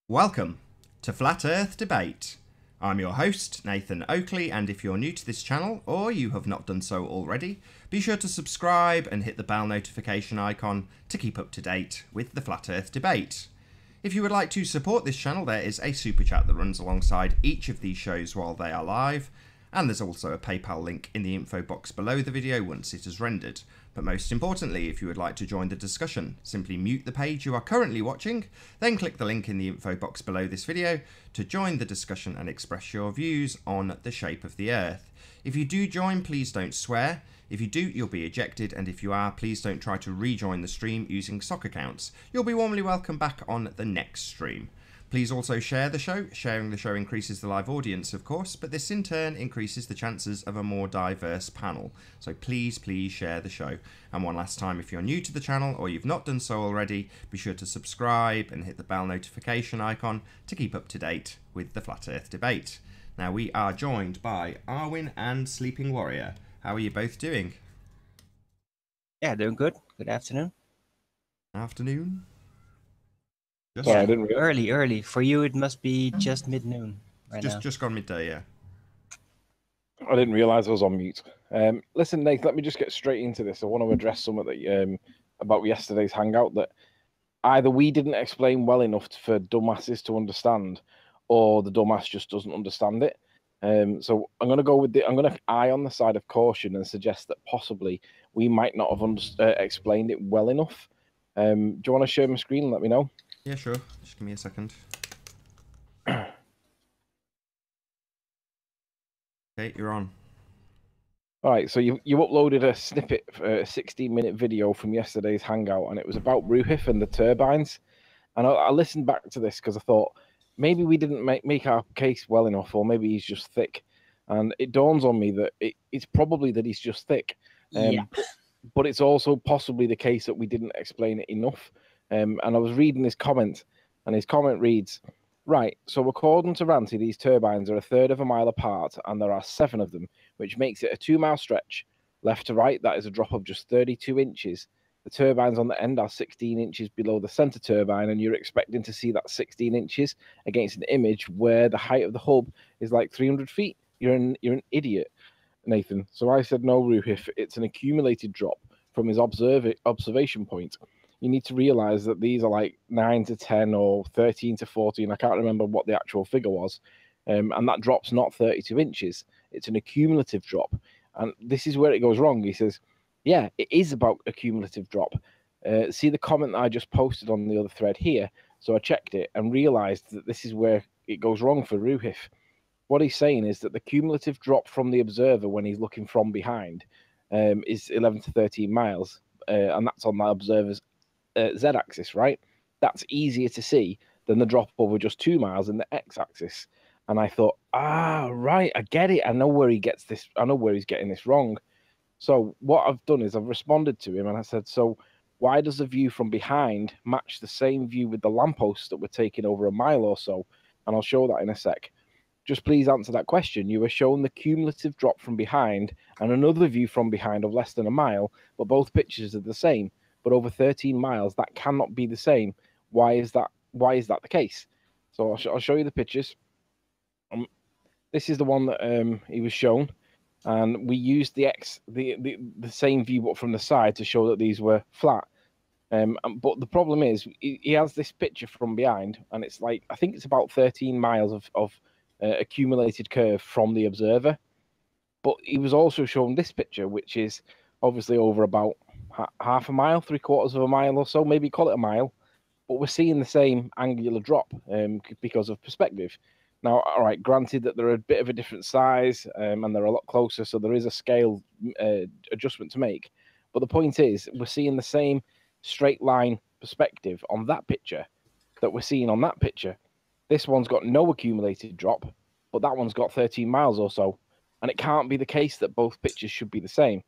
Welcome to Flat Earth Debate. I'm your host, Nathan Oakley, and if you're new to this channel, or you have not done so already, be sure to subscribe and hit the bell notification icon to keep up to date with the Flat Earth Debate. If you would like to support this channel, there is a super chat that runs alongside each of these shows while they are live, and there's also a PayPal link in the info box below the video once it is rendered. But most importantly, if you would like to join the discussion, simply mute the page you are currently watching, then click the link in the info box below this video to join the discussion and express your views on the shape of the Earth. If you do join, please don't swear. If you do, you'll be ejected, and if you are, please don't try to rejoin the stream using sock accounts. You'll be warmly welcomed back on the next stream. Please also share the show. Sharing the show increases the live audience, of course, but this in turn increases the chances of a more diverse panel. So please share the show. And one last time, if you're new to the channel or you've not done so already, be sure to subscribe and hit the bell notification icon to keep up to date with the Flat Earth Debate. Now we are joined by Arwin and Sleeping Warrior. How are you both doing? Yeah, doing good. Good afternoon. Afternoon? Sorry, I didn't realize. Early. For you, it must be just mid-noon right now. Just gone midday, yeah. I didn't realise I was on mute. Listen, Nate, let me just get straight into this. I want to address something that about yesterday's hangout that either we didn't explain well enough for dumbasses to understand, or the dumbass just doesn't understand it. So I'm going to go with I'm going to eye on the side of caution and suggest that possibly we might not have explained it well enough. Do you want to share my screen and let me know? Yeah, sure. Just give me a second. Okay, you're on. All right, so you uploaded a snippet, a 16-minute video from yesterday's hangout, and it was about Ruhif and the turbines. And I listened back to this because I thought maybe we didn't make our case well enough, or maybe he's just thick. And it dawns on me that it's probably that he's just thick. Yeah. But it's also possibly the case that we didn't explain it enough. And I was reading his comment, and his comment reads, right, so according to Ranty, these turbines are a third of a mile apart, and there are 7 of them, which makes it a 2-mile stretch. Left to right, that is a drop of just 32 inches. The turbines on the end are 16 inches below the center turbine, and you're expecting to see that 16 inches against an image where the height of the hub is like 300 feet. You're an idiot, Nathan. So I said, no, Ruhif, it's an accumulated drop from his observation point. You need to realize that these are like 9 to 10 or 13 to 14. I can't remember what the actual figure was. And that drop's not 32 inches. It's an accumulative drop. And this is where it goes wrong. He says, yeah, it is about a cumulative drop. See the comment that I just posted on the other thread here. So I checked it and realized that this is where it goes wrong for Ruhif. What he's saying is that the cumulative drop from the observer when he's looking from behind is 11 to 13 miles. And that's on the observer's z-axis, right? That's easier to see than the drop over just 2 miles in the x-axis. And I thought, right, I get it. I know where he gets this. I know where he's getting this wrong. So what I've done is I've responded to him and I said, so why does the view from behind match the same view with the lampposts that were taken over a mile or so? And I'll show that in a sec. Just please answer that question. You were shown the cumulative drop from behind and another view from behind of less than a mile, but both pictures are the same. But over 13 miles, that cannot be the same. Why is that? Why is that the case? So I'll show you the pictures. This is the one that he was shown, and we used the same view but from the side to show that these were flat. But the problem is he has this picture from behind, and it's like I think it's about 13 miles of accumulated curve from the observer. But he was also shown this picture, which is obviously over about half a mile, 3/4 of a mile or so, maybe call it a mile, but we're seeing the same angular drop because of perspective. Now, all right, granted that they're a bit of a different size and they're a lot closer, so there is a scale adjustment to make. But the point is, we're seeing the same straight line perspective on that picture that we're seeing on that picture. This one's got no accumulated drop, but that one's got 13 miles or so, and it can't be the case that both pictures should be the same.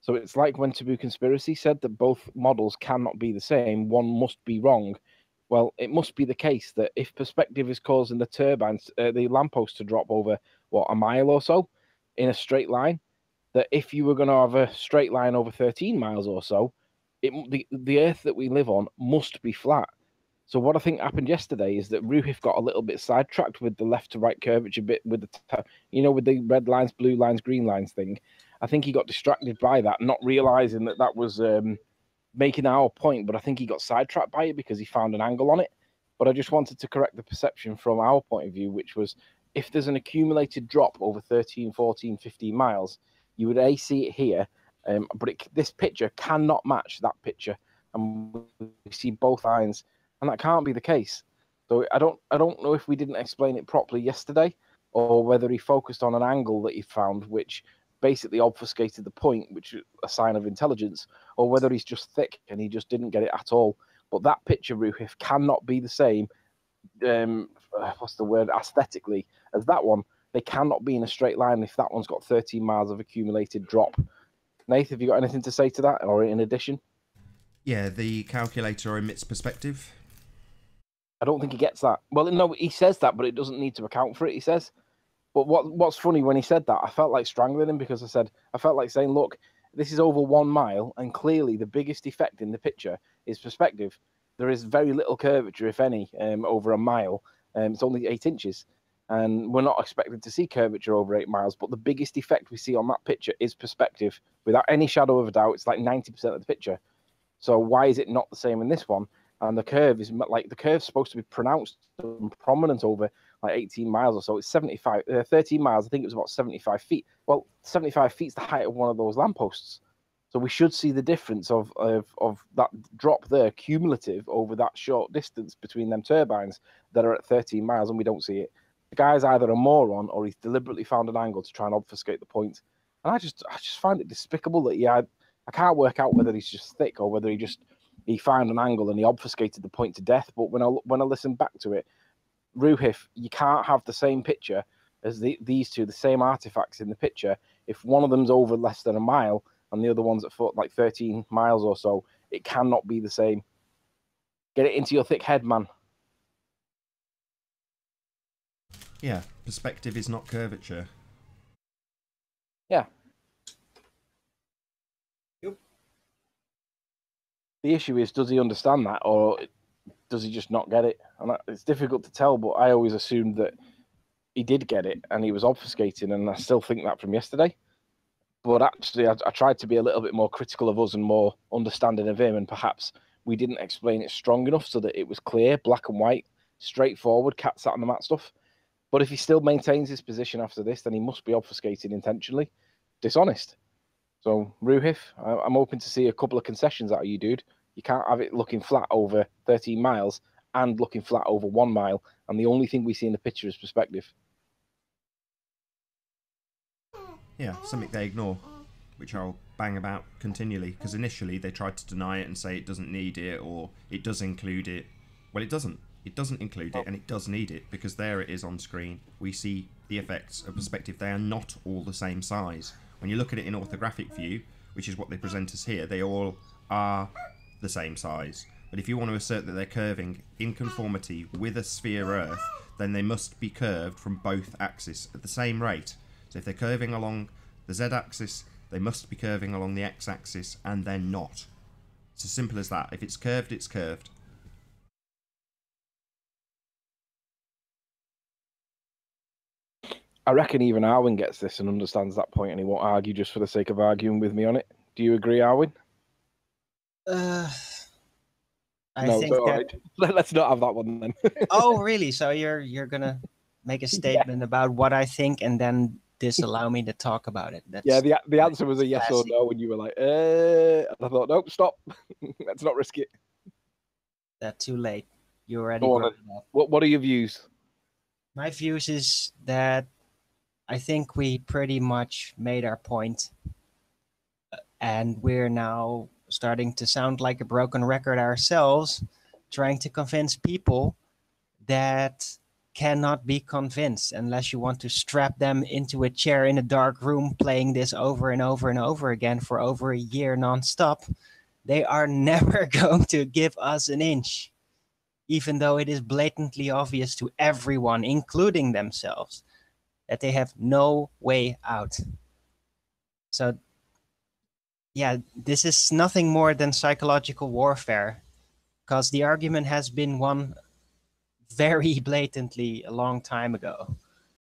So it's like when Taboo Conspiracy said that both models cannot be the same, one must be wrong. Well, it must be the case that if perspective is causing the turbines, the lamppost to drop over, what, a mile or so in a straight line, that if you were going to have a straight line over 13 miles or so, the Earth that we live on must be flat. So what I think happened yesterday is that Ruhif got a little bit sidetracked with the left to right curvature bit with with the red lines, blue lines, green lines thing. I think he got distracted by that, not realizing that that was making our point. But I think he got sidetracked by it because he found an angle on it. But I just wanted to correct the perception from our point of view, which was if there's an accumulated drop over 13, 14, 15 miles, you would see it here, but this picture cannot match that picture. And we see both lines, and that can't be the case. So I don't know if we didn't explain it properly yesterday, or whether he focused on an angle that he found, which basically obfuscated the point, which is a sign of intelligence, or whether he's just thick and he just didn't get it at all. But that picture, Ruhif, cannot be the same, what's the word, aesthetically, as that one. They cannot be in a straight line if that one's got 13 miles of accumulated drop. Nathan, have you got anything to say to that, or in addition? Yeah, the calculator omits perspective. I don't think he gets that. Well, no, he says that, but it doesn't need to account for it, he says. But what's funny, when he said that, I felt like strangling him, because I felt like saying, look, this is over 1 mile, and clearly the biggest effect in the picture is perspective. There is very little curvature, if any, over a mile. It's only 8 inches. And we're not expected to see curvature over 8 miles, but the biggest effect we see on that picture is perspective. Without any shadow of a doubt, it's like 90% of the picture. So why is it not the same in this one? And the curve is like, the curve's supposed to be pronounced and prominent over like 18 miles or so. It's 13 miles. I think it was about 75 feet. Well, 75 feet is the height of one of those lampposts. So we should see the difference of that drop there, cumulative over that short distance between them turbines that are at 13 miles, and we don't see it. The guy's either a moron or he's deliberately found an angle to try and obfuscate the point. And I just find it despicable that I can't work out whether he's just thick or whether he found an angle and he obfuscated the point to death. But when I listen back to it, Ruhif, you can't have the same picture as these two, the same artifacts in the picture. If one of them's over less than a mile and the other one's at like 13 miles or so, it cannot be the same. Get it into your thick head, man. Yeah, perspective is not curvature. Yeah. Yep. The issue is, does he understand that, or does he just not get it? And it's difficult to tell, but I always assumed that he did get it and he was obfuscating, and I still think that from yesterday. But actually, I tried to be a little bit more critical of us and more understanding of him, and perhaps we didn't explain it strong enough so that it was clear, black and white, straightforward, cat sat on the mat stuff. But if he still maintains his position after this, then he must be obfuscating intentionally, dishonest. So, Ruhif, I'm hoping to see a couple of concessions out of you, dude. You can't have it looking flat over 13 miles and looking flat over 1 mile, and the only thing we see in the picture is perspective. Yeah, something they ignore, which I'll bang about continually, because initially they tried to deny it and say it doesn't need it, or it does include it. Well, it doesn't. It doesn't include it, and it does need it, because there it is on screen. We see the effects of perspective. They are not all the same size. When you look at it in orthographic view, which is what they present us here, they all are the same size. But if you want to assert that they're curving in conformity with a sphere Earth, then they must be curved from both axes at the same rate. So if they're curving along the z-axis, they must be curving along the x-axis, and they're not. It's as simple as that. If it's curved, it's curved. I reckon even Arwin gets this and understands that point, and he won't argue just for the sake of arguing with me on it. Do you agree, Arwin? I No, think so, that... right. Let's not have that one then. Oh, really? So you're gonna make a statement about what I think and then disallow me to talk about it? Yeah, the answer was a yes or no, and you were like, and I thought, nope, stop. Let's not risk it. That's too late. You already brought it up. What are your views? My views is that I think we pretty much made our point, and we're now starting to sound like a broken record ourselves, trying to convince people that cannot be convinced unless you want to strap them into a chair in a dark room playing this over and over and over again for over a year nonstop. They are never going to give us an inch, even though it is blatantly obvious to everyone, including themselves, that they have no way out. So, yeah, this is nothing more than psychological warfare. because the argument has been won very blatantly a long time ago.